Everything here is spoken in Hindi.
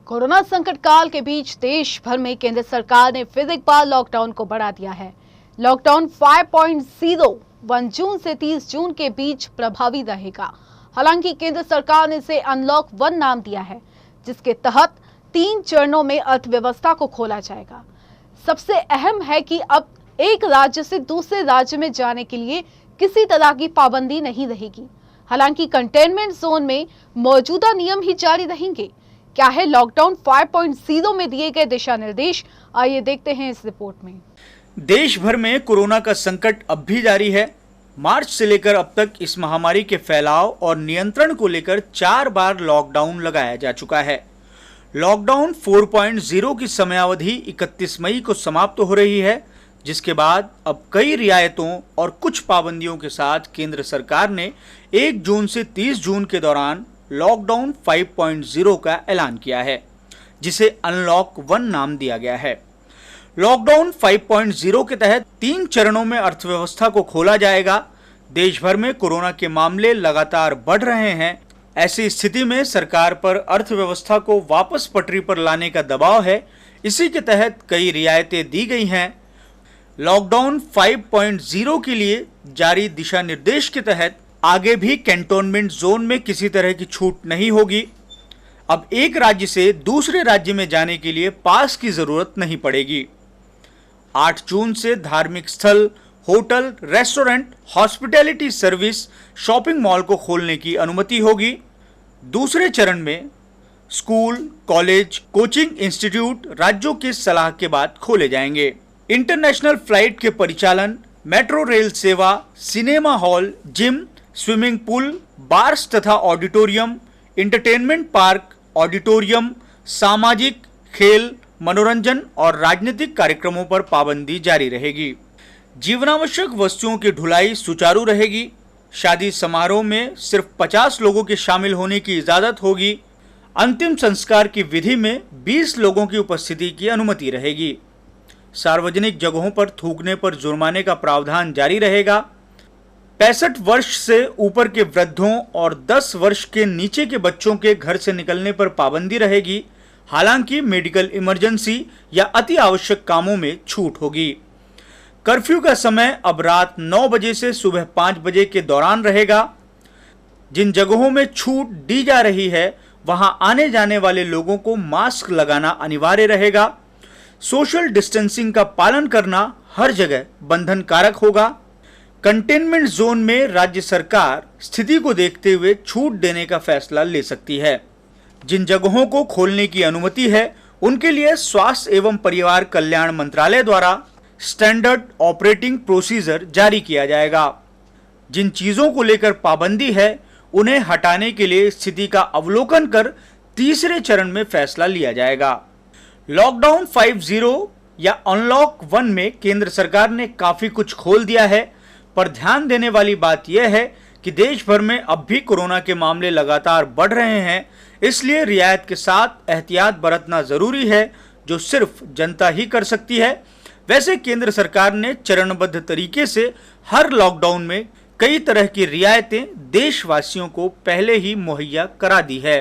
कोरोना संकट काल के बीच देश भर में केंद्र सरकार ने फिर एक बार लॉकडाउन को बढ़ा दिया है। लॉकडाउन 5.0 1 जून से 30 जून के बीच प्रभावी रहेगा। हालांकि केंद्र सरकार ने इसे अनलॉक 1 नाम दिया है, जिसके तहत 3 चरणों में अर्थव्यवस्था को खोला जाएगा। सबसे अहम है कि अब एक राज्य से दूसरे राज्य में जाने के लिए किसी तरह की पाबंदी नहीं रहेगी। हालांकि कंटेनमेंट जोन में मौजूदा नियम ही जारी रहेंगे। क्या है लॉकडाउन 5.0 में दिए गए दिशा निर्देश, आइए देखते हैं इस रिपोर्ट में। देश भर में कोरोना का संकट अब भी जारी है। मार्च से लेकर अब तक इस महामारी के फैलाव और नियंत्रण को लेकर 4 बार लॉकडाउन लगाया जा चुका है। लॉकडाउन 4.0 की समयावधि 31 मई को समाप्त हो रही है, जिसके बाद अब कई रियायतों और कुछ पाबंदियों के साथ केंद्र सरकार ने 1 जून से 30 जून के दौरान लॉकडाउन 5.0 का ऐलान किया है, जिसे अनलॉक 1 नाम दिया गया है। लॉकडाउन 5.0 के तहत 3 चरणों में अर्थव्यवस्था को खोला जाएगा। देश भर में कोरोना के मामले लगातार बढ़ रहे हैं। ऐसी स्थिति में सरकार पर अर्थव्यवस्था को वापस पटरी पर लाने का दबाव है। इसी के तहत कई रियायतें दी गई हैं। लॉकडाउन 5.0 के लिए जारी दिशा निर्देश के तहत आगे भी कैंटोनमेंट जोन में किसी तरह की छूट नहीं होगी। अब एक राज्य से दूसरे राज्य में जाने के लिए पास की जरूरत नहीं पड़ेगी। 8 जून से धार्मिक स्थल, hotel, restaurant, hospitality service, shopping mall को खोलने की अनुमति होगी। दूसरे चरण में स्कूल, कॉलेज, कोचिंग इंस्टीट्यूट राज्यों की सलाह के बाद खोले जाएंगे। इंटरनेशनल फ्लाइट के परिचालन, मेट्रो रेल सेवा, cinema hall, gym, swimming pool, bars तथा ऑडिटोरियम, इंटरटेनमेंट पार्क, ऑडिटोरियम, सामाजिक, खेल, मनोरंजन और राजनीतिक कार्यक्रमों पर पाबंदी जारी रहेगी। जीवनावश्यक वस्तुओं की ढुलाई सुचारू रहेगी। शादी समारोह में सिर्फ 50 लोगों के शामिल होने की इजाजत होगी। अंतिम संस्कार की विधि में 20 लोगों की उपस्थिति की अनुमति रहेगी। सार्वजनिक जगहों पर थूकने पर जुर्माने का प्रावधान जारी रहेगा। 65 वर्ष से ऊपर के वृद्धों और 10 वर्ष के नीचे के बच्चों के घर से निकलने पर पाबंदी रहेगी। हालांकि मेडिकल इमरजेंसी या अति आवश्यक कामों में छूट होगी। कर्फ्यू का समय अब रात 9 बजे से सुबह 5 बजे के दौरान रहेगा। जिन जगहों में छूट दी जा रही है, वहां आने जाने वाले लोगों को मास्क लगाना अनिवार्य रहेगा। सोशल डिस्टेंसिंग का पालन करना हर जगह बंधन कारक होगा। कंटेनमेंट जोन में राज्य सरकार स्थिति को देखते हुए छूट देने का फैसला ले सकती है। जिन जगहों को खोलने की अनुमति है, उनके लिए स्वास्थ्य एवं परिवार कल्याण मंत्रालय द्वारा स्टैंडर्ड ऑपरेटिंग प्रोसीजर जारी किया जाएगा। जिन चीजों को लेकर पाबंदी है, उन्हें हटाने के लिए स्थिति का अवलोकन कर तीसरे चरण में फैसला लिया जाएगा। लॉकडाउन 5.0 या अनलॉक 1 में केंद्र सरकार ने काफी कुछ खोल दिया है, पर ध्यान देने वाली बात यह है कि देश भर में अब भी कोरोना के मामले लगातार बढ़ रहे हैं। इसलिए रियायत के साथ एहतियात बरतना जरूरी है, जो सिर्फ जनता ही कर सकती है। वैसे केंद्र सरकार ने चरणबद्ध तरीके से हर लॉकडाउन में कई तरह की रियायतें देशवासियों को पहले ही मुहैया करा दी है।